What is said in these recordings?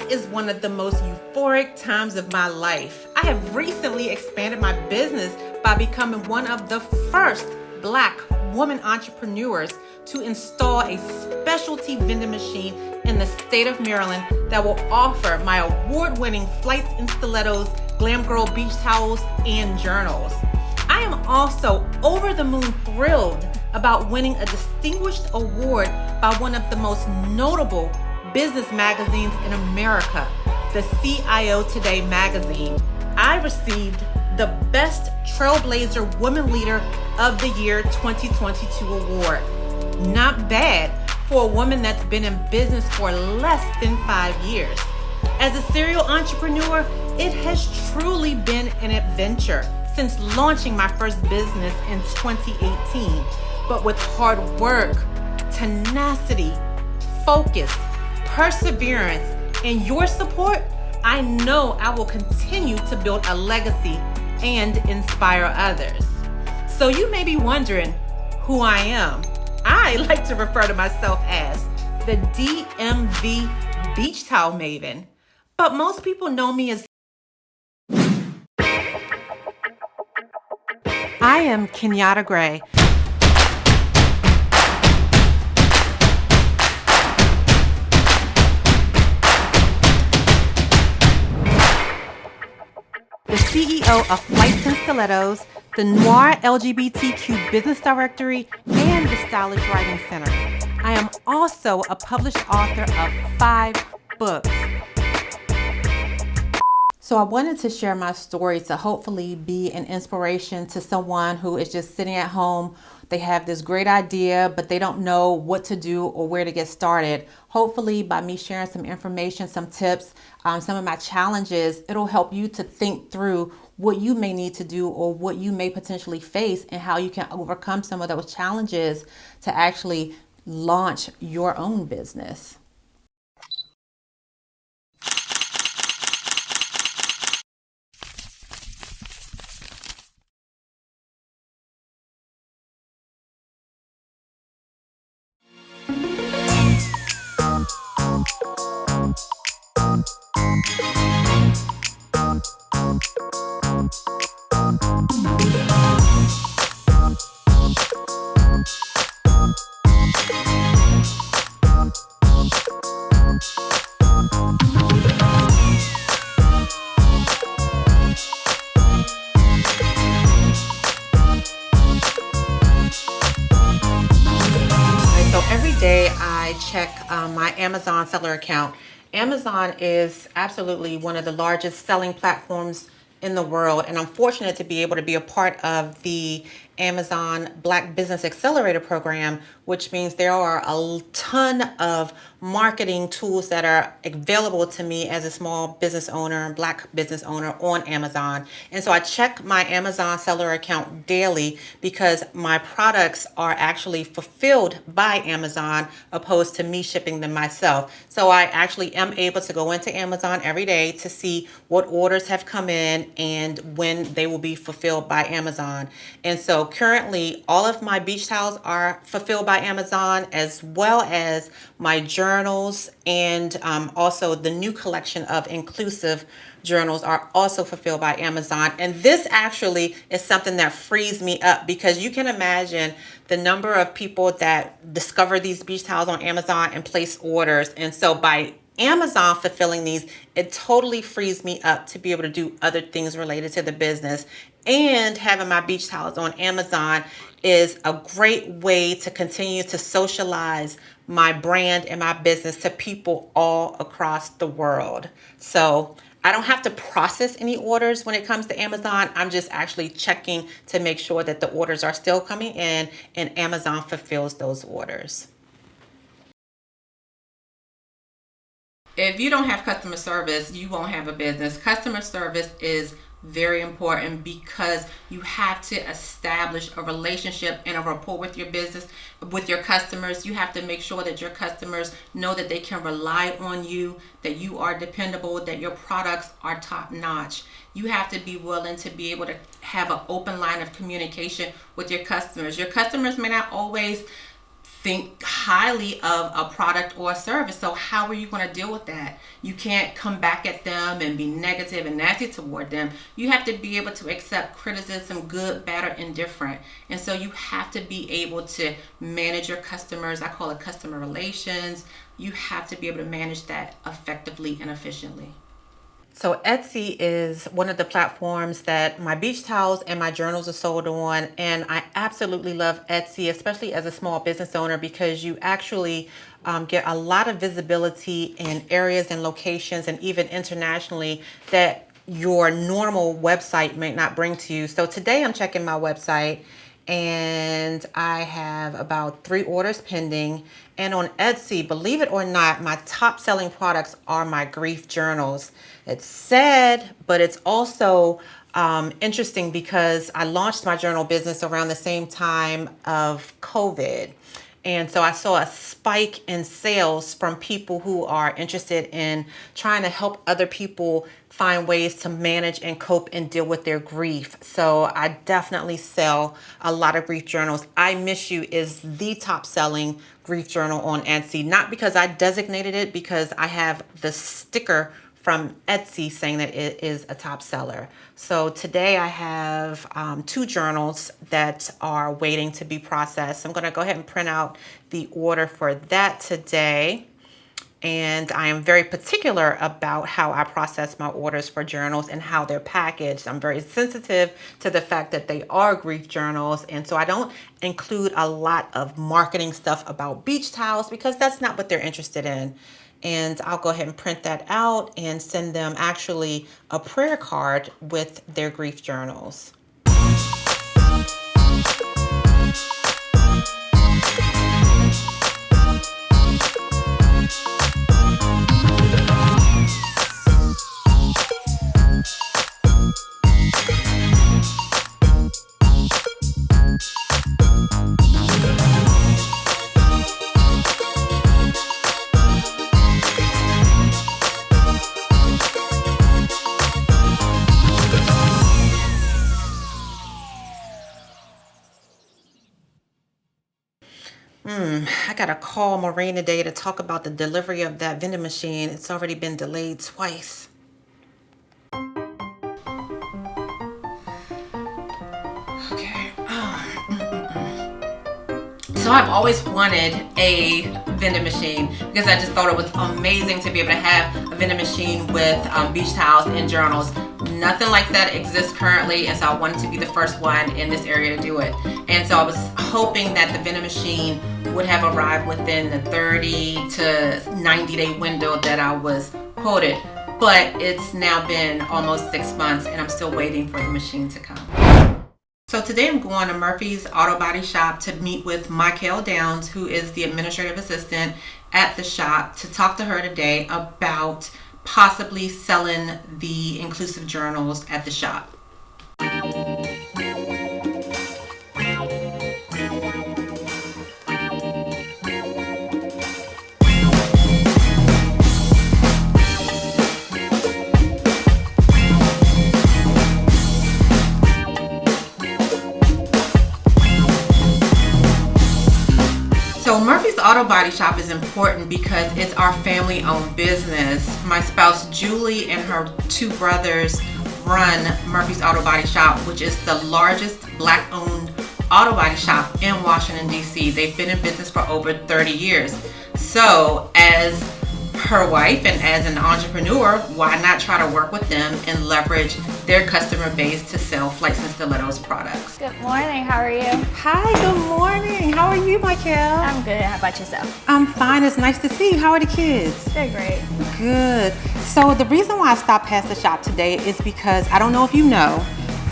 is one of the most euphoric times of my life. I have recently expanded my business by becoming one of the first Black woman entrepreneurs to install a specialty vending machine in the state of Maryland that will offer my award-winning FlightsInStilettos, Glam Girl beach towels, and journals. I am also over the moon thrilled about winning a distinguished award by one of the most notable business magazines in America, the CIO Today magazine. I received the Best Trailblazer Woman Leader of the Year 2022 award. Not bad for a woman that's been in business for less than 5 years. As a serial entrepreneur, it has truly been an adventure since launching my first business in 2018. But with hard work, tenacity, focus, perseverance, and your support, I know I will continue to build a legacy and inspire others. So you may be wondering who I am. I like to refer to myself as the DMV beach towel maven, but most people know me as I am Kinyatta E. The CEO of FlightsInStilettos, the Noir LGBTQ Business Directory, and the Stylish Writing Center. I am also a published author of 5 books. So I wanted to share my story to hopefully be an inspiration to someone who is just sitting at home. They have this great idea, but they don't know what to do or where to get started. Hopefully by me sharing some information, some tips, some of my challenges, it'll help you to think through what you may need to do or what you may potentially face and how you can overcome some of those challenges to actually launch your own business. Every day I check my Amazon seller account. Amazon is absolutely one of the largest selling platforms in the world, and I'm fortunate to be able to be a part of the Amazon Black Business Accelerator program, which means there are a ton of marketing tools that are available to me as a small business owner, Black business owner on Amazon. And so I check my Amazon seller account daily because my products are actually fulfilled by Amazon opposed to me shipping them myself. So I actually am able to go into Amazon every day to see what orders have come in and when they will be fulfilled by Amazon. And so currently all of my beach towels are fulfilled by Amazon, as well as my journals, and also the new collection of inclusive journals are also fulfilled by Amazon. And this actually is something that frees me up, because you can imagine the number of people that discover these beach towels on Amazon and place orders. And so by Amazon fulfilling these, it totally frees me up to be able to do other things related to the business. And having my beach towels on Amazon is a great way to continue to socialize my brand and my business to people all across the world. So I don't have to process any orders when it comes to Amazon. I'm just actually checking to make sure that the orders are still coming in and Amazon fulfills those orders. If you don't have customer service, you won't have a business. Customer service is very important because you have to establish a relationship and a rapport with your business, with your customers. You have to make sure that your customers know that they can rely on you, that you are dependable, that your products are top notch. You have to be willing to be able to have an open line of communication with your customers. Your customers may not always think highly of a product or a service. So how are you going to deal with that? You can't come back at them and be negative and nasty toward them. You have to be able to accept criticism, good, bad, or indifferent. And so you have to be able to manage your customers. I call it customer relations. You have to be able to manage that effectively and efficiently. So Etsy is one of the platforms that my beach towels and my journals are sold on. And I absolutely love Etsy, especially as a small business owner, because you actually get a lot of visibility in areas and locations and even internationally that your normal website may not bring to you. So today I'm checking my website and I have about 3 orders pending. And on Etsy, believe it or not, my top selling products are my grief journals. It's sad, but it's also interesting because I launched my journal business around the same time of COVID. And so I saw a spike in sales from people who are interested in trying to help other people find ways to manage and cope and deal with their grief. So I definitely sell a lot of grief journals. I Miss You is the top selling grief journal on Etsy, not because I designated it, because I have the sticker from Etsy saying that it is a top seller. So today I have 2 journals that are waiting to be processed. I'm going to go ahead and print out the order for that today. And I am very particular about how I process my orders for journals and how they're packaged. I'm very sensitive to the fact that they are grief journals. And so I don't include a lot of marketing stuff about beach towels because that's not what they're interested in. And I'll go ahead and print that out and send them actually a prayer card with their grief journals. I gotta call Maureen today to talk about the delivery of that vending machine. It's already been delayed twice. Okay. So I've always wanted a vending machine because I just thought it was amazing to be able to have a vending machine with beach towels and journals. Nothing like that exists currently, and so I wanted to be the first one in this area to do it. And so I was hoping that the vending machine would have arrived within the 30 to 90 day window that I was quoted. But it's now been almost 6 months and I'm still waiting for the machine to come. So today I'm going to Murphy's Auto Body Shop to meet with Michael Downs, who is the administrative assistant at the shop, to talk to her today about possibly selling the inclusive journals at the shop. So Murphy's Auto Body Shop is important because it's our family-owned business. My spouse Julie and her 2 brothers run Murphy's Auto Body Shop, which is the largest Black-owned auto body shop in Washington, D.C. They've been in business for over 30 years. So as her wife and as an entrepreneur, why not try to work with them and leverage their customer base to sell FlightsInStilettos products? Good morning, how are you? Hi, good morning. How are you, Michael? I'm good, how about yourself? I'm fine, it's nice to see you. How are the kids? They're great. Good. So the reason why I stopped past the shop today is because, I don't know if you know,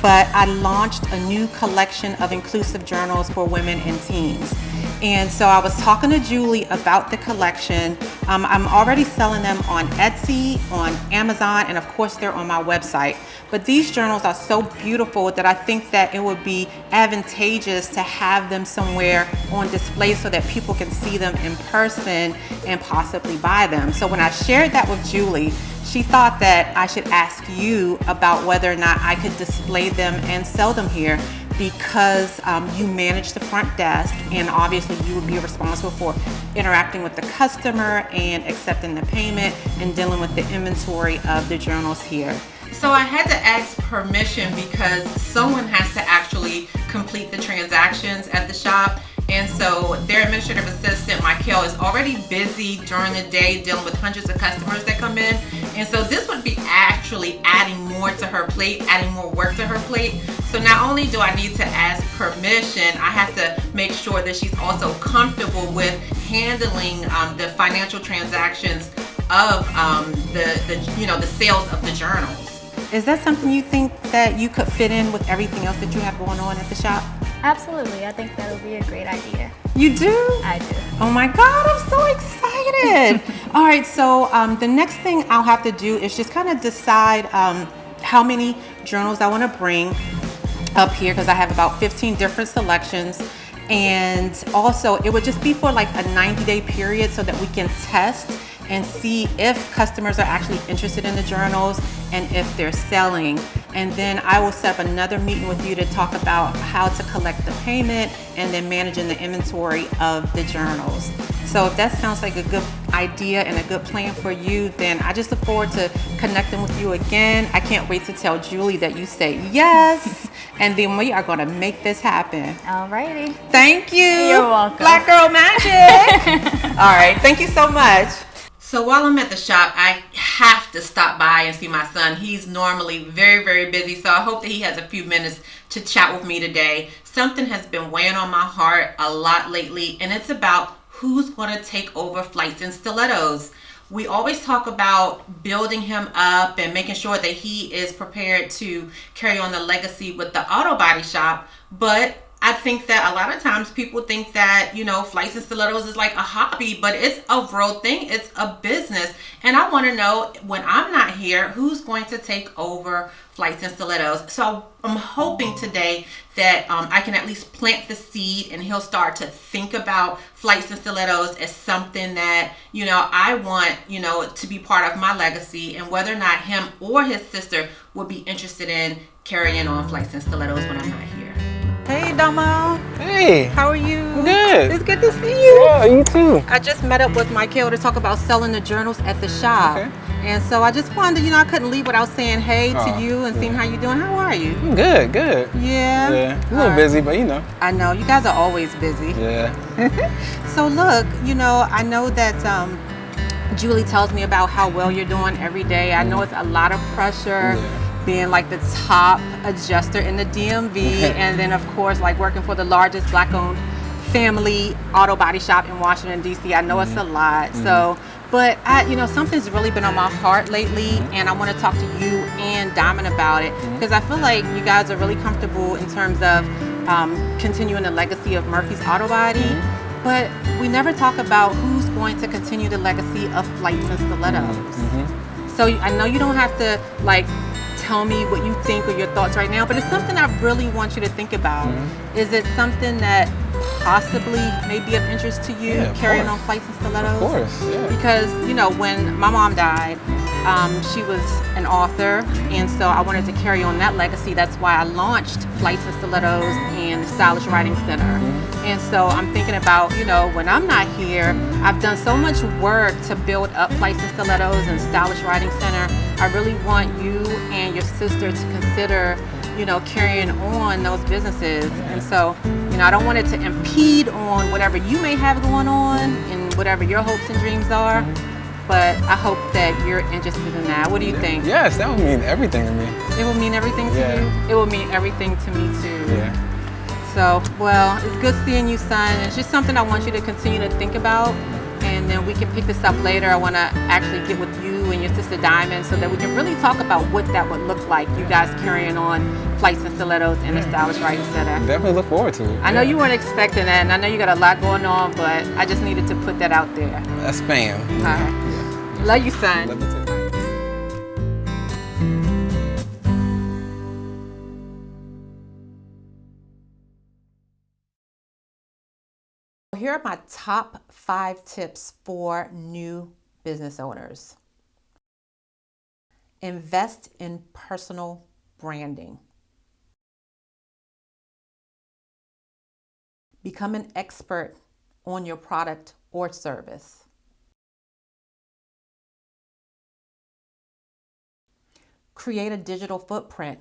but I launched a new collection of inclusive journals for women and teens. And so I was talking to Julie about the collection. I'm already selling them on Etsy, on Amazon, and of course they're on my website. But these journals are so beautiful that I think that it would be advantageous to have them somewhere on display so that people can see them in person and possibly buy them. So when I shared that with Julie, she thought that I should ask you about whether or not I could display them and sell them here, because you manage the front desk, and obviously you would be responsible for interacting with the customer and accepting the payment and dealing with the inventory of the journals here. So I had to ask permission because someone has to actually complete the transactions at the shop. And so their administrative assistant, Michael, is already busy during the day dealing with hundreds of customers that come in. And so this would be actually adding more to her plate, adding more work to her plate. So not only do I need to ask permission, I have to make sure that she's also comfortable with handling the financial transactions of the sales of the journals. Is that something you think that you could fit in with everything else that you have going on at the shop? Absolutely. I think that would be a great idea. You do? I do. Oh my God, I'm so excited. All right, so the next thing I'll have to do is just kind of decide how many journals I want to bring up here, because I have about 15 different selections. And also it would just be for like a 90-day period so that we can test and see if customers are actually interested in the journals and if they're selling. And then I will set up another meeting with you to talk about how to collect the payment and then managing the inventory of the journals. So if that sounds like a good idea and a good plan for you, then I just look forward to connecting with you again. I can't wait to tell Julie that you say yes, and then we are gonna make this happen. Alrighty. Thank you. You're welcome. Black Girl Magic. All right, thank you so much. So while I'm at the shop, I have to stop by and see my son. He's normally very, very busy, so I hope that he has a few minutes to chat with me today. Something has been weighing on my heart a lot lately, and it's about who's going to take over Flights in Stilettos. We always talk about building him up and making sure that he is prepared to carry on the legacy with the auto body shop, but I think that a lot of times people think that, Flights in Stilettos is like a hobby, but it's a real thing. It's a business. And I want to know, when I'm not here, who's going to take over Flights in Stilettos. So I'm hoping today that I can at least plant the seed and he'll start to think about Flights in Stilettos as something that, I want, to be part of my legacy, and whether or not him or his sister would be interested in carrying on Flights in Stilettos when I'm not here. Hey, Dama. Hey. How are you? Good. It's good to see you. Yeah, you too. I just met up with Michael to talk about selling the journals at the shop. Okay. And so I just wanted to, I couldn't leave without saying hey to you and seeing how you're doing. How are you? Good, good. Yeah? Yeah. A little busy, but I know. You guys are always busy. Yeah. So look, I know that Julie tells me about how well you're doing every day. I know it's a lot of pressure. Yeah. Being like the top adjuster in the DMV, and then of course like working for the largest Black-owned family auto body shop in Washington D.C. I know it's a lot. So, but something's really been on my heart lately, and I want to talk to you and Diamond about it, because I feel like you guys are really comfortable in terms of continuing the legacy of Murphy's Auto Body, but we never talk about who's going to continue the legacy of Flights in Stilettos. So I know you don't have to tell me what you think or your thoughts right now, but it's something I really want you to think about. Is it something that possibly may be of interest to you, carrying on Flights in Stilettos? Of course, yeah. Because, when my mom died, she was an author, and so I wanted to carry on that legacy. That's why I launched Flights in Stilettos and the Stylish Writing Center. And so I'm thinking about, when I'm not here, I've done so much work to build up Flights in Stilettos and Stylish Writing Center. I really want you and your sister to consider, carrying on those businesses. And so, I don't want it to impede on whatever you may have going on and whatever your hopes and dreams are. But I hope that you're interested in that. What do you think? Yes, that would mean everything to me. It will mean everything to you? It will mean everything to me too. Yeah. So, well, it's good seeing you, son. It's just something I want you to continue to think about, and then we can pick this up later. I want to actually get with you and your sister Diamond so that we can really talk about what that would look like, you guys carrying on Flights in Stilettos and the Stylish Writing Center. Definitely look forward to it. I know you weren't expecting that, and I know you got a lot going on, but I just needed to put that out there. That's fam. All right. Love you, son. Love you too. Here are my top 5 tips for new business owners. Invest in personal branding. Become an expert on your product or service. Create a digital footprint.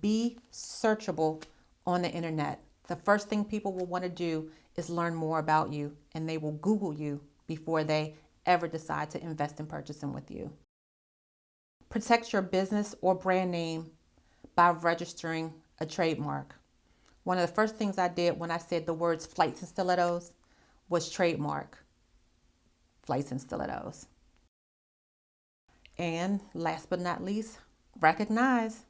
Be searchable on the internet. The first thing people will want to do is learn more about you, and they will Google you before they ever decide to invest in purchasing with you. Protect your business or brand name by registering a trademark. One of the first things I did when I said the words Flights and Stilettos was trademark Flights and Stilettos. And last but not least, recognize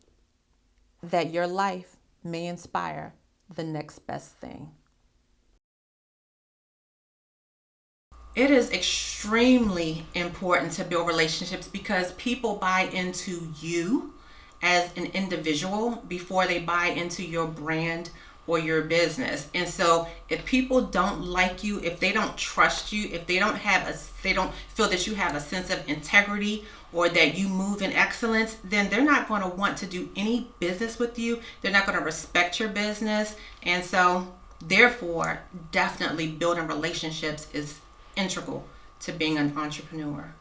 that your life may inspire the next best thing. It is extremely important to build relationships because people buy into you as an individual before they buy into your brand or your business. And so if people don't like you, if they don't trust you, if they don't feel that you have a sense of integrity or that you move in excellence, then they're not going to want to do any business with you. They're not going to respect your business. And so therefore, definitely building relationships is integral to being an entrepreneur,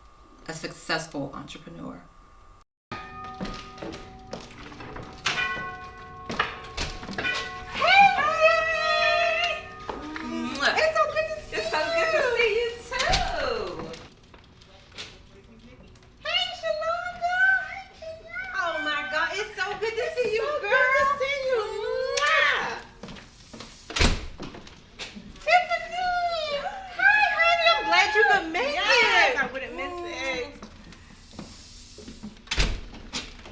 a successful entrepreneur.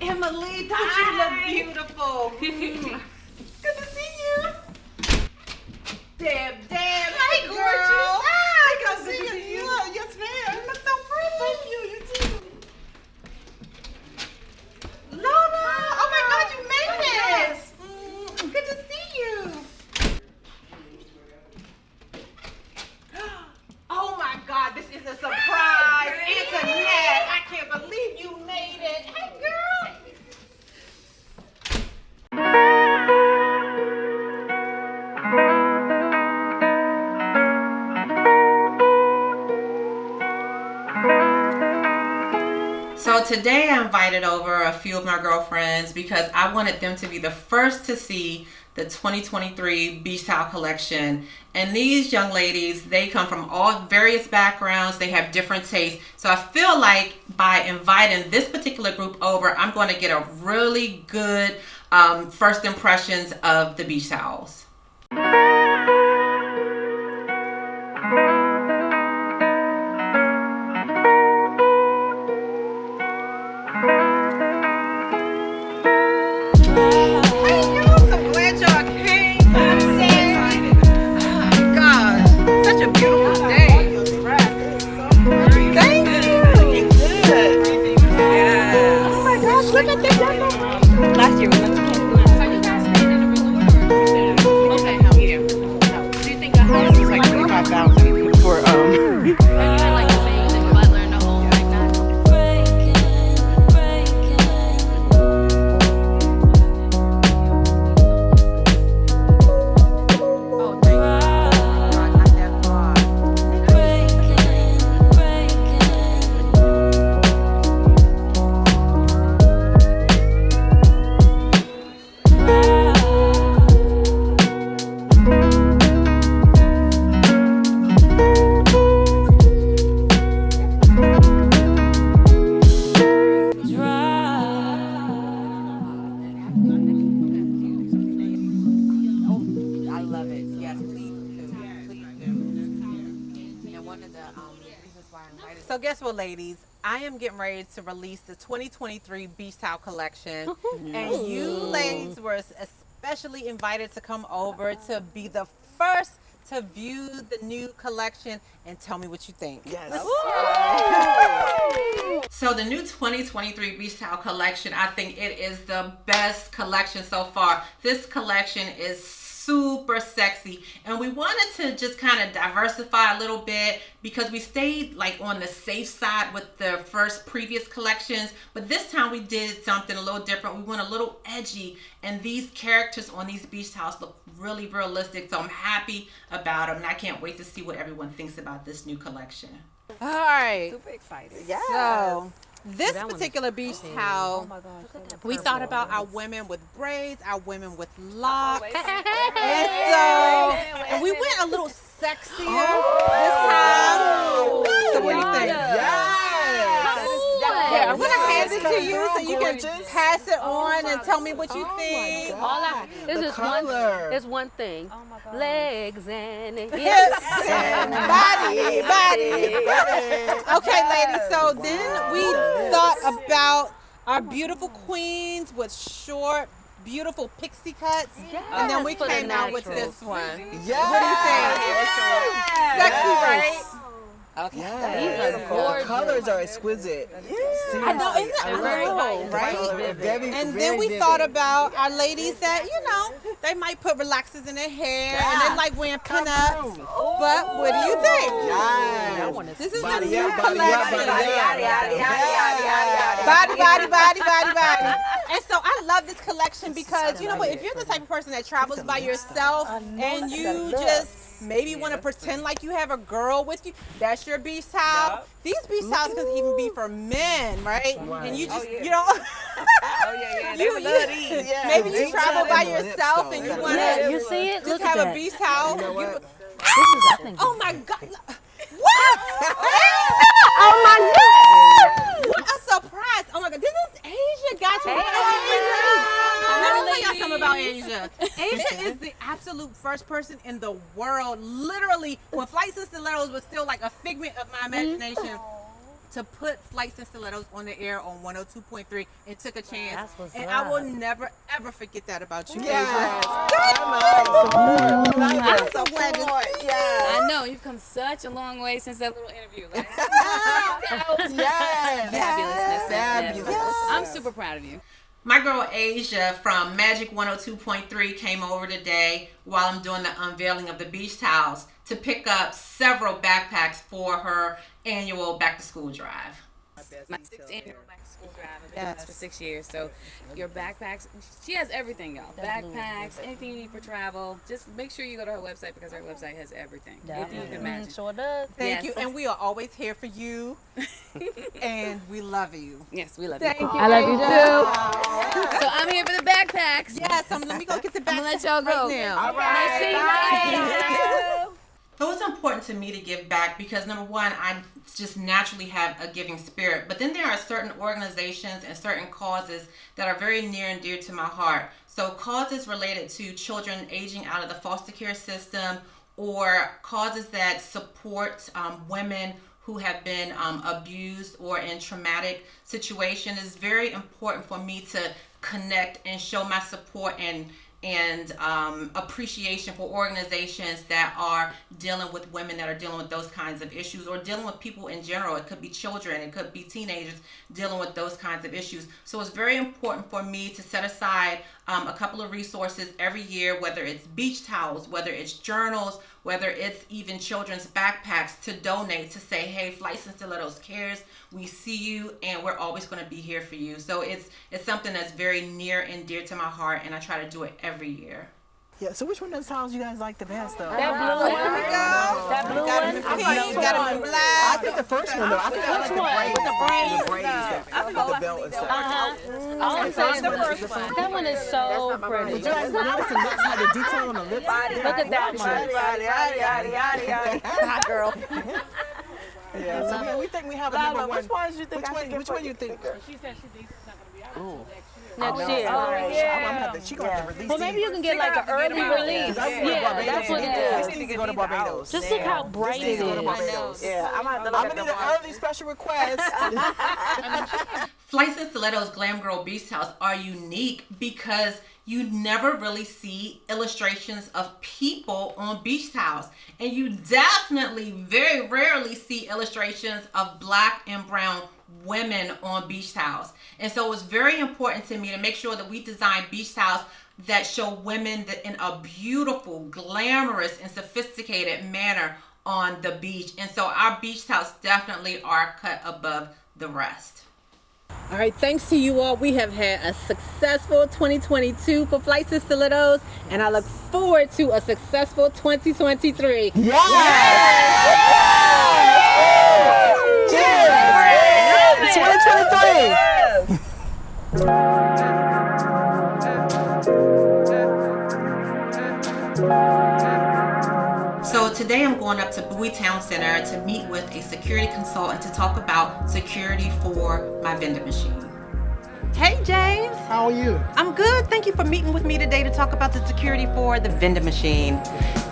Emily, don't you look beautiful? Good to see you. Deb, hey girl. Hi, good to see you. Yes, ma'am. You look so pretty. Thank you. You too. Lola, oh my God, you made it. Good to see you. Oh my God, this is a surprise. It's a net. I can't believe you made it. Hey girl. So today I invited over a few of my girlfriends because I wanted them to be the first to see the 2023 Beach Towel collection. And these young ladies, they come from all various backgrounds. They have different tastes. So I feel like by inviting this particular group over, I'm going to get a really good first impressions of the beach towels. Last year we went to Cancun. So you guys stayed in a resort or okay, no, yeah. No. Do you think a house is like 25,000 for Or you had like a maid and butler and the whole like that? Oh, thank you. Not that far. I love it. Yes, please do. Please do. And one of the reasons why I invited. So guess what, ladies? I am getting ready to release the 2023 Beach Towel collection, and you ladies were especially invited to come over to be the first to view the new collection and tell me what you think. Yes. So the new 2023 Beach Towel collection, I think it is the best collection so far. This collection is super sexy. And we wanted to just kind of diversify a little bit because we stayed like on the safe side with the previous collections. But this time we did something a little different. We went a little edgy, and these characters on these beach towels look really realistic. So I'm happy about them, and I can't wait to see what everyone thinks about this new collection. All right. Super excited. Yes. So this particular beach towel, we thought about our women with braids, our women with locks, and we went a little sexier this time. So what do you think? Yeah, I'm gonna hand it to you so you can pass it on and tell me what you think. It's one thing. Legs and hips. And body. Okay, ladies, so then we thought about our beautiful queens with short, beautiful pixie cuts, and then we came out with this one. Yeah. What do you think? Sexy, right? Okay. These are gorgeous. The colors are exquisite. I know, isn't it right? And then we thought about our ladies that, they might put relaxers in their hair and they like wearing pinups. But what do you think? Yes. This is Body a new up, body up, collection. Body. And so I love this collection because, you know what, if you're the type of person that travels by yourself and you just maybe want to pretend like you have a girl with you, that's your beach towel. These beach towels can even be for men, right? And you just, maybe you travel by yourself and you want to You see it? just Look have at a that. beach towel. This is, I think. Oh my God. What? Oh my God! What a surprise. Oh my God. This is Asia. Got you. Let me tell y'all something about Asia. Asia is the absolute first person in the world, literally, when Flights and Stilettos was still like a figment of my imagination, to put Flights and Stilettos on the air on 102.3 and took a chance. That's what's And up. I will never, ever forget that about you, Yes. Asia. I'm so glad to see you. I know you've come such a long way since that little interview. Like, Fabulous. I'm super proud of you. My girl Asia from Magic 102.3 came over today while I'm doing the unveiling of the beach towels to pick up several backpacks for her annual back to school drive. My 6th annual back to school drive. I've been doing this for 6 years. So your backpacks, she has everything, y'all. Backpacks, anything you need for travel. Just make sure you go to her website because her website has everything. Anything you can imagine. Sure does. Thank Yes. you. And we are always here for you. And we love you. Yes, we love Thank you. you. I love you too. So I'm here for the backpacks. Yes, let me go get the back. I'm gonna let y'all go. right now. All right. So it's important to me to give back because number one, I just naturally have a giving spirit. But then there are certain organizations and certain causes that are very near and dear to my heart. So causes related to children aging out of the foster care system or causes that support women who have been abused or in traumatic situation is very important for me to connect and show my support and appreciation for organizations that are dealing with women that are dealing with those kinds of issues or dealing with people in general. It could be children, it could be teenagers dealing with those kinds of issues. So it's very important for me to set aside a couple of resources every year, whether it's beach towels, whether it's journals, whether it's even children's backpacks, to donate, to say, hey, Flights and Stilettos cares, we see you, and we're always going to be here for you. So it's something that's very near and dear to my heart, and I try to do it every year. Yeah, so which one of those towels you guys like the best, though? That blue one. That blue Got one. him in pink, got him in I black. think the first one, though. I think I like the braids that with the belt and stuff. All I'm saying is that one is so pretty. Did you guys notice the lips, how the detail on the lips? Look at that one. Hot girl. Yeah, so we think we have a number one. Which one you think Which one you think? She said she thinks it's not going to be out next year. She gonna have to release Well, maybe you can get like an early release. Yeah, that's what it This is. needs to go to Barbados. Just look how bright it is. Yeah, I'm gonna need an early special request. Flights and Stilettos Glam Girl Beach Towels are unique because you never really see illustrations of people on beach towels. And you definitely very rarely see illustrations of black and brown women on beach towels. And so it was very important to me to make sure that we design beach towels that show women in a beautiful, glamorous, and sophisticated manner on the beach. And so our beach towels definitely are cut above the rest. All right, thanks to you all, we have had a successful 2022 for Flights and Stilettos, and I look forward to a successful 2023. Cheers! 2023! So today I'm going up to Bowie Town Center to meet with a security consultant to talk about security for my vending machine. Hey James. How are you? I'm good. Thank you for meeting with me today to talk about the security for the vending machine.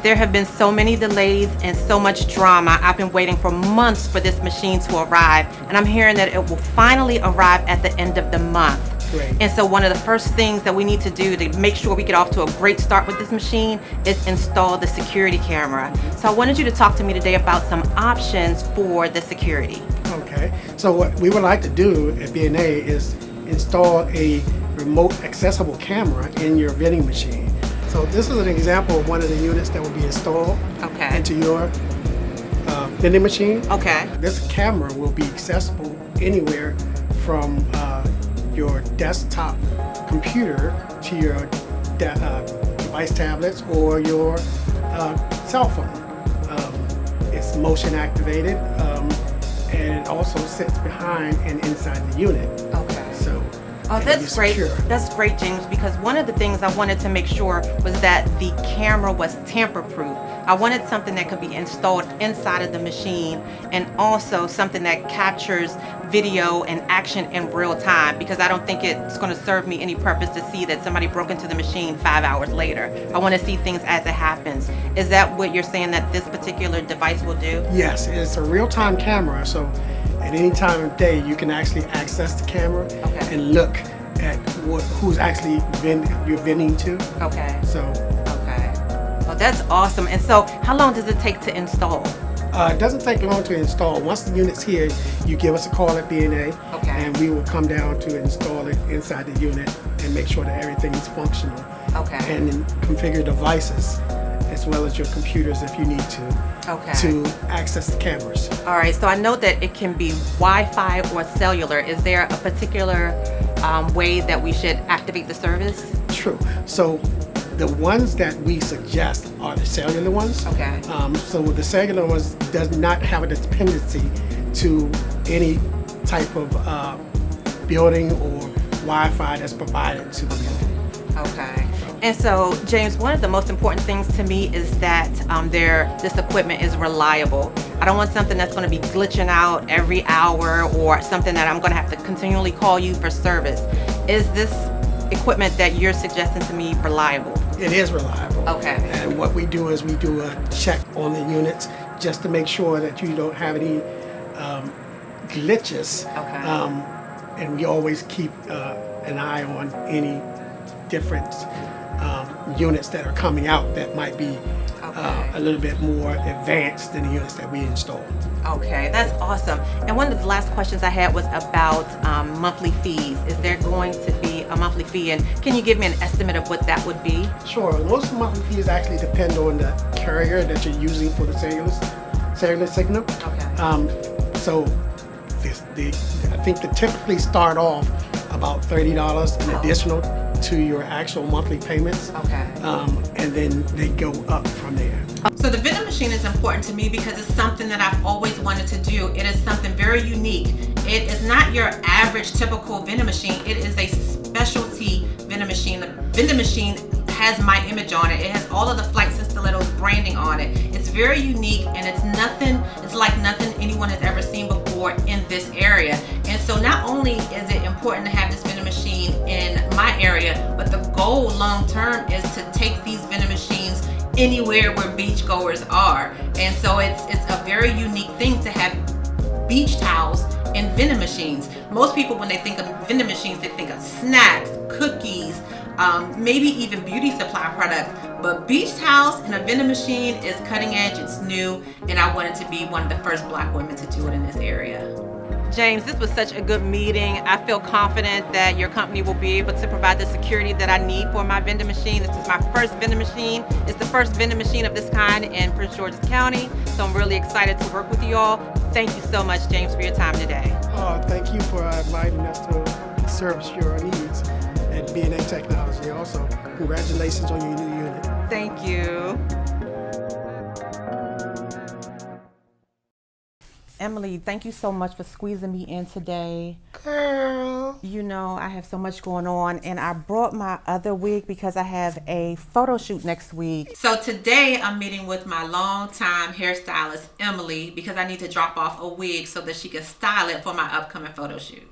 There have been so many delays and so much drama. I've been waiting for months for this machine to arrive, and I'm hearing that it will finally arrive at the end of the month. Great. And so one of the first things that we need to do to make sure we get off to a great start with this machine is install the security camera. So I wanted you to talk to me today about some options for the security. Okay, so what we would like to do at BNA is install a remote accessible camera in your vending machine. So this is an example of one of the units that will be installed into your vending machine. Okay. This camera will be accessible anywhere from your desktop computer to your device tablets or your cell phone. It's motion activated, and it also sits behind and inside the unit. Okay. So Oh, that's great. secure. That's great, James, because one of the things I wanted to make sure was that the camera was tamper-proof. I wanted something that could be installed inside of the machine, and also something that captures video and action in real time, because I don't think it's going to serve me any purpose to see that somebody broke into the machine 5 hours later. I want to see things as it happens. Is that what you're saying that this particular device will do? Yes, it's a real-time camera, so at any time of day you can actually access the camera and look at who's actually you're vending to. Okay. So Okay. Well, that's awesome. And so how long does it take to install? it doesn't take long to install. Once the unit's here, you give us a call at BNA, and we will come down to install it inside the unit and make sure that everything is functional. And then configure devices as well as your computers if you need to access the cameras. All right, so I know that it can be Wi-Fi or cellular. Is there a particular way that we should activate the service? True. So the ones that we suggest are the cellular ones. So the cellular ones does not have a dependency to any type of building or Wi-Fi that's provided to the unit. And so, James, one of the most important things to me is that this equipment is reliable. I don't want something that's going to be glitching out every hour, or something that I'm going to have to continually call you for service. Is this equipment that you're suggesting to me reliable? It is reliable. And what we do is we do a check on the units just to make sure that you don't have any glitches. And we always keep an eye on any different units that are coming out that might be a little bit more advanced than the units that we install. Okay, that's awesome. And one of the last questions I had was about monthly fees. Is there going to be a monthly fee, and can you give me an estimate of what that would be? Sure. Most monthly fees actually depend on the carrier that you're using for the cellular signal. So I think they typically start off about $30 an additional to your actual monthly payments. And then they go up from there. So the vending machine is important to me because it's something that I've always wanted to do. It is something very unique. It is not your average typical vending machine. It is a specialty vending machine. The vending machine has my image on it. It has all of the Flights and Stilettos branding on it. It's very unique, and it's like nothing anyone has ever seen before in this area. And so not only is it important to have this vending machine in my area, but the goal long term is to take these vending machines anywhere where beachgoers are. And so it's a very unique thing to have beach towels in vending machines. Most people, when they think of vending machines, they think of snacks, cookies, maybe even beauty supply products. But beach towels in a vending machine is cutting edge, it's new, and I wanted to be one of the first Black women to do it in this area. James, this was such a good meeting. I feel confident that your company will be able to provide the security that I need for my vending machine. This is my first vending machine. It's the first vending machine of this kind in Prince George's County. So I'm really excited to work with you all. Thank you so much, James, for your time today. Thank you for inviting us to service your needs at B&A Technology. Also, congratulations on your new unit. Thank you. Emily, thank you so much for squeezing me in today. Girl. You know, I have so much going on, and I brought my other wig because I have a photo shoot next week. So today I'm meeting with my longtime hairstylist, Emily, because I need to drop off a wig so that she can style it for my upcoming photo shoot.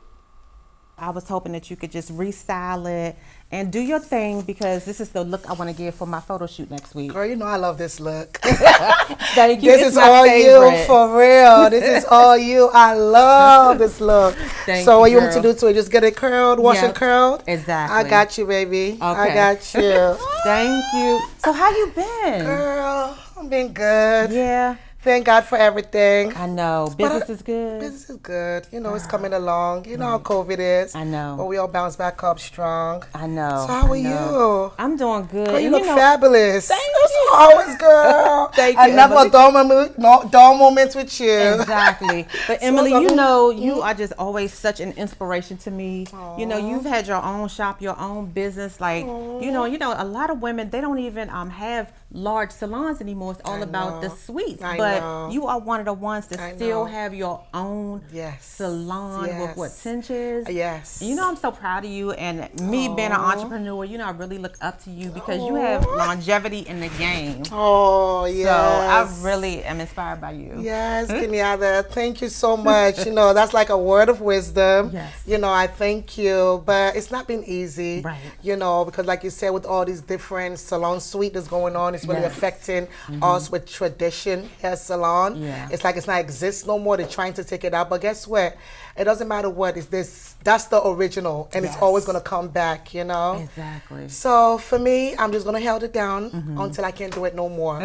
I was hoping that you could just restyle it and do your thing, because this is the look I want to give for my photo shoot next week. Girl, you know I love this look. Thank you. This is all you, for real. This is all you. I love this look. So what you want me to do to it? Just get it curled, wash and curled? Exactly. I got you, baby. Okay. I got you. Thank you. So how you been? Girl, I've been good. Yeah. Thank God for everything. I know. Business is good. Business is good. You know, it's coming along. You know how COVID is. I know. But we all bounce back up strong. I know. So how are you? I'm doing good. Girl, you look fabulous. Thank you. Always, girl. Thank you, Another dull moments with you. Exactly. But Emily, you know, you are just always such an inspiration to me. Aww. You know, you've had your own shop, your own business. Like, you know, a lot of women, they don't even have large salons anymore. It's all about the suites. But you are one of the ones that still have your own salon with what, 10 chairs? Yes. And you know, I'm so proud of you. And me being an entrepreneur, you know, I really look up to you because you have longevity in the game. Oh, yes. So I really am inspired by you. Yes, Kinyatta. Thank you so much. You know, that's like a word of wisdom. Yes. You know, I thank you. But it's not been easy. Right. You know, because like you said, with all these different salon suite that's going on, it's really affecting us with tradition hair salon. Yeah. It's like it's not exists no more. They're trying to take it out. But guess what? It doesn't matter what. It's this. That's the original. And it's always going to come back, you know? Exactly. So for me, I'm just going to hold it down until I can't do it no more.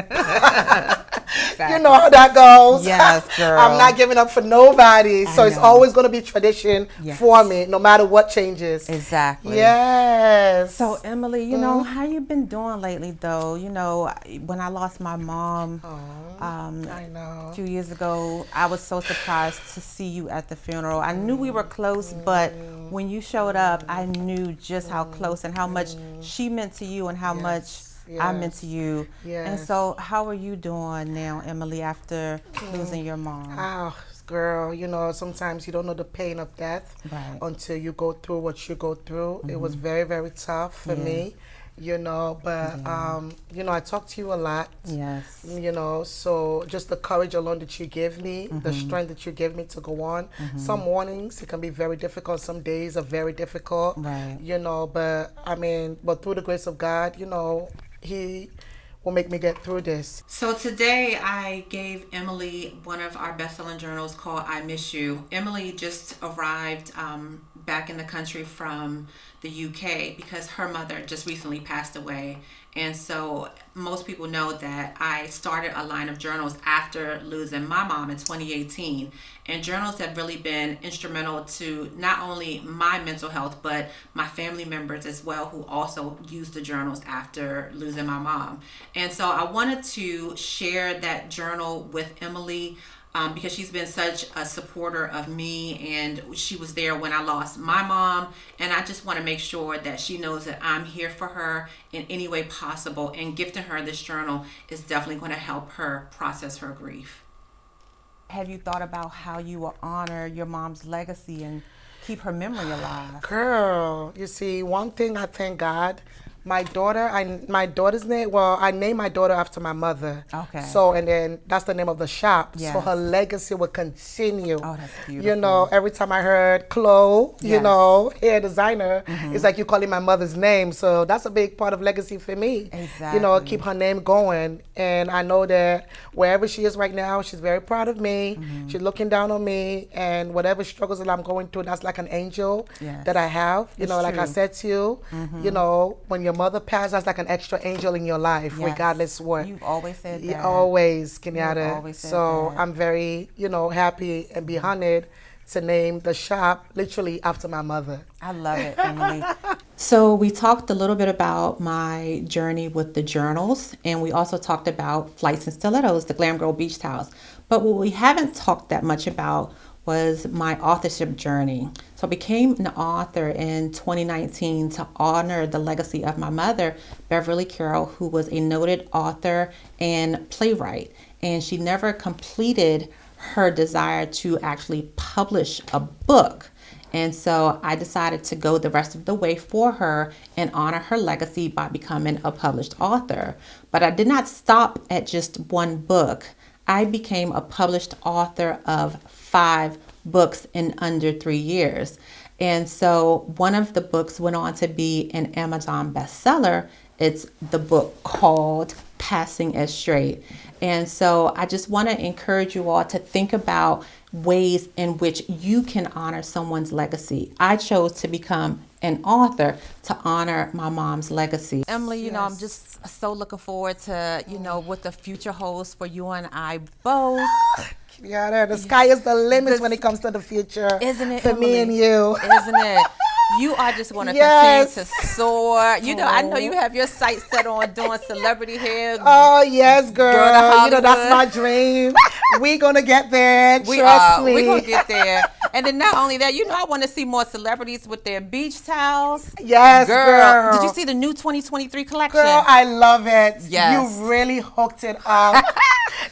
You know how that goes. Yes, girl. I'm not giving up for nobody. So it's always going to be tradition for me, no matter what changes. Exactly. Yes. So Emily, you know, how you been doing lately though? You know, when I lost my mom I know. a few years ago, I was so surprised to see you at the funeral. I knew we were close, but when you showed up, I knew just how close and how much she meant to you and how much I meant to you. And so how are you doing now, Emily, after losing your mom? Oh, girl, you know, sometimes you don't know the pain of death until you go through what you go through. It was very, very tough for me, you know, but, you know, I talk to you a lot. Yes. You know, so just the courage alone that you give me, the strength that you give me to go on. Some mornings, it can be very difficult. Some days are very difficult. Right. You know, but, I mean, but through the grace of God, you know, He will make me get through this. So today I gave Emily one of our best-selling journals called I Miss You. Emily just arrived back in the country from the UK because her mother just recently passed away. And so most people know that I started a line of journals after losing my mom in 2018. And journals have really been instrumental to not only my mental health, but my family members as well, who also used the journals after losing my mom. And so I wanted to share that journal with Emily because she's been such a supporter of me, and she was there when I lost my mom. And I just want to make sure that she knows that I'm here for her in any way possible. And gifting her this journal is definitely going to help her process her grief. Have you thought about how you will honor your mom's legacy and keep her memory alive? Girl, you see, one thing I thank God, my daughter's name, well, I named my daughter after my mother. Okay. So, and then that's the name of the shop. Yes. So her legacy will continue. Oh, that's beautiful. You know, every time I heard Chloe, you know, hair designer, it's like you calling my mother's name. So that's a big part of legacy for me. Exactly. You know, keep her name going. And I know that wherever she is right now, she's very proud of me. She's looking down on me. And whatever struggles that I'm going through, that's like an angel that I have. You know, like I said to you, you know, when your mother passed, that's like an extra angel in your life, regardless what. You've always said that. Yeah, always, Kinyatta. Always said so that. I'm very, you know, happy and be honored to name the shop literally after my mother. I love it, Emily. So we talked a little bit about my journey with the journals, and we also talked about Flights and Stilettos, the Glam Girl Beach Towels. But what we haven't talked that much about was my authorship journey. So I became an author in 2019 to honor the legacy of my mother, Beverly Carroll, who was a noted author and playwright. And she never completed her desire to actually publish a book. And so I decided to go the rest of the way for her and honor her legacy by becoming a published author. But I did not stop at just one book. I became a published author of 5 books in under 3 years. And so one of the books went on to be an Amazon bestseller. It's the book called Passing As Straight. And so I just want to encourage you all to think about ways in which you can honor someone's legacy. I chose to become an author to honor my mom's legacy. Emily, you know, I'm just so looking forward to, you know, what the future holds for you and I both. Yeah, the sky is the limit when it comes to the future. Isn't it, for Emily? me and you. Isn't it? You are just going to continue to soar. You know, I know you have your sights set on doing celebrity hair. Oh, yes, girl. Girl, you know, that's my dream. We're going to get there. We Trust are. me. We're going to get there. And then not only that, you know, I want to see more celebrities with their beach towels. Yes, girl. Did you see the new 2023 collection? Girl, I love it. Yes. You really hooked it up.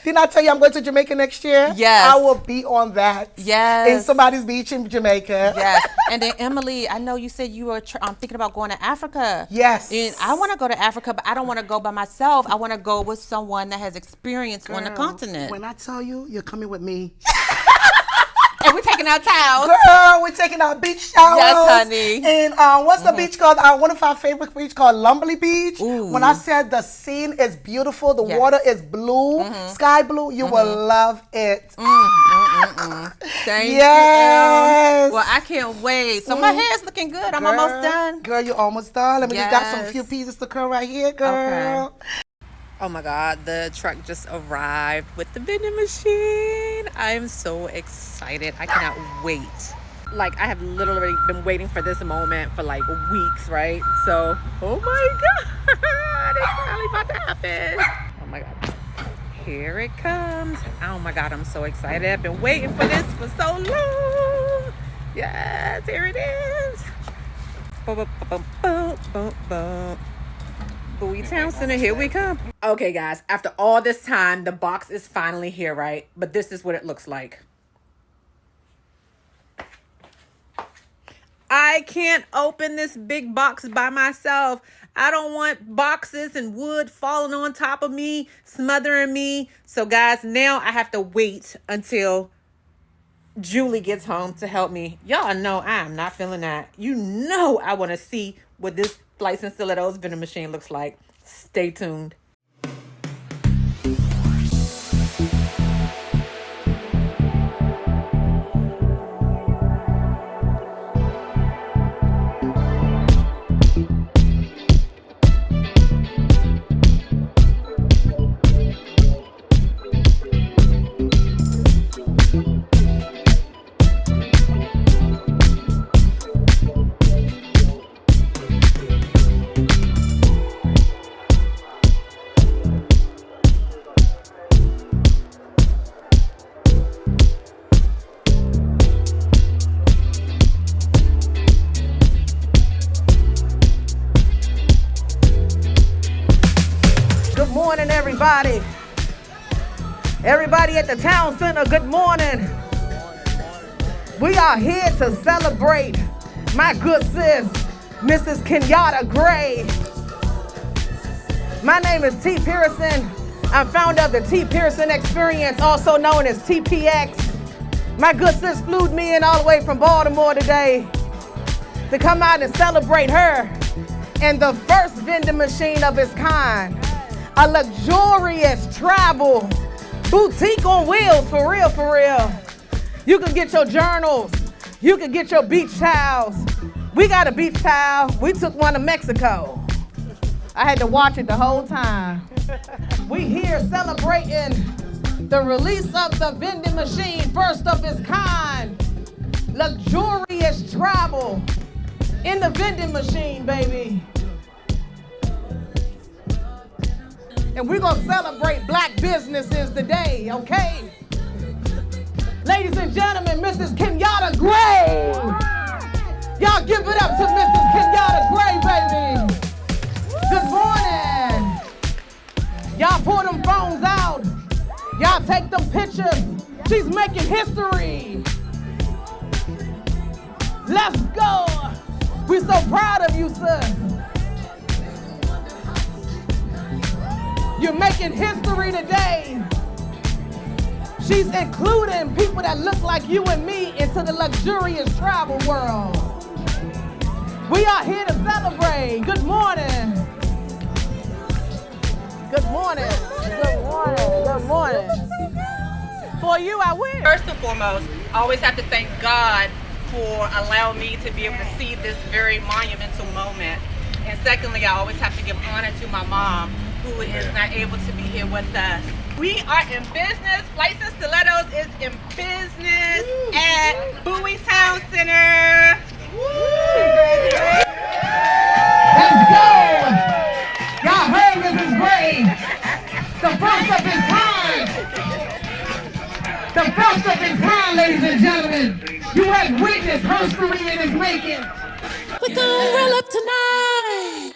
Didn't I tell you I'm going to Jamaica next year? Yes. I will be on that. Yes. In somebody's beach in Jamaica. Yes. And then Emily, I know you said you were thinking about going to Africa. Yes. And I want to go to Africa, but I don't want to go by myself. I want to go with someone that has experience on the continent. When I tell you, you're coming with me. And we're taking our towels. Girl, we're taking our beach showers. Yes, honey. And what's the beach called? One of our favorite beach called Lumberly Beach. Ooh. When I said the scene is beautiful, the water is blue, sky blue, you will love it. Thank Yes. you. Well, I can't wait. So my hair's looking good. I'm almost done. Girl, you're almost done. Let me just got some Yes. few pieces to curl right here, girl. Okay. Oh my God, the truck just arrived with the vending machine. I'm so excited. I cannot wait. Like, I have literally been waiting for this moment for like weeks, right? So, oh my God, it's finally about to happen. Oh my God, here it comes. Oh my God, I'm so excited. I've been waiting for this for so long. Yes, here it is. Boom, boom, boom, boom, boom. Bowie Town Center, here we come. Okay, guys, after all this time, the box is finally here, right? But this is what it looks like. I can't open this big box by myself. I don't want boxes and wood falling on top of me, smothering me. So, guys, now I have to wait until Julie gets home to help me. Y'all know I am not feeling that. You know I want to see what this Flights and Stilettos vending machine looks like. Stay tuned. Everybody at the town center, good morning. We are here to celebrate my good sis, Mrs. Kinyatta Gray. My name is T. Pearson. I'm founder of the T. Pearson Experience, also known as TPX. My good sis flew me in all the way from Baltimore today to come out and celebrate her and the first vending machine of its kind. A luxurious travel boutique on wheels, for real, for real. You can get your journals. You can get your beach towels. We got a beach towel. We took one to Mexico. I had to watch it the whole time. We here celebrating the release of the vending machine, first of its kind. luxurious travel in the vending machine, baby. And we're gonna celebrate black businesses today, okay? Ladies and gentlemen, Mrs. Kinyatta Gray. Y'all give it up to Mrs. Kinyatta Gray, baby. Good morning. Y'all pull them phones out. Y'all take them pictures. She's making history. Let's go. We're so proud of you, sis. You're making history today. She's including people that look like you and me into the luxurious travel world. We are here to celebrate. Good morning. Good morning. Good morning. Good morning. For you, I win. First and foremost, I always have to thank God for allowing me to be able to see this very monumental moment. And secondly, I always have to give honor to my mom, who is not able to be here with us. We are in business. Flights and Stilettos is in business at Bowie Town Center. Let's go! Y'all heard Mrs. Gray. The first of his kind. The first of his kind, ladies and gentlemen. You have witnessed history in his making. We're gonna roll up tonight.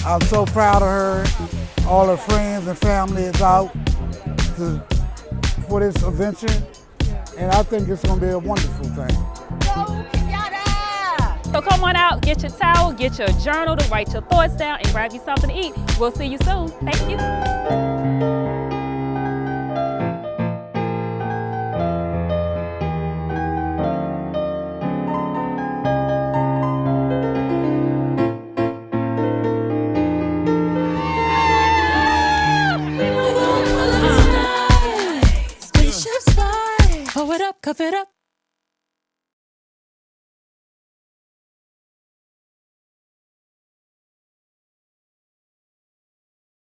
I'm so proud of her. All her friends and family is out for this adventure, and I think it's going to be a wonderful thing. So come on out, get your towel, get your journal to write your thoughts down, and grab you something to eat. We'll see you soon. Thank you. Pull it up, cuff it up.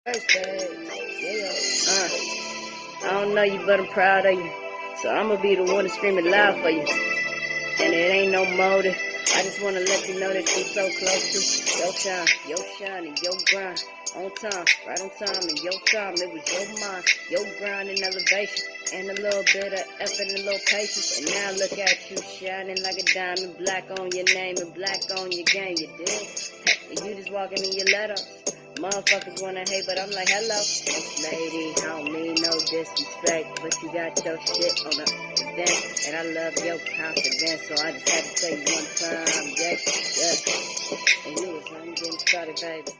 I don't know you, but I'm proud of you. So I'm gonna be the one to scream it loud for you. And it ain't no motive. I just wanna let you know that you're so close to your shine, and your grind. On time, right on time, and your time, it was your mind, your grind and elevation, and a little bit of effort and a little patience. And now look at you shining like a diamond, black on your name and black on your game, you dig? And you just walking in your letter. Motherfuckers wanna hate, but I'm like, hello, this lady, I don't mean no disrespect, but you got your shit on the event, and I love your confidence, so I just had to tell you one time, yeah. And you was getting started, baby.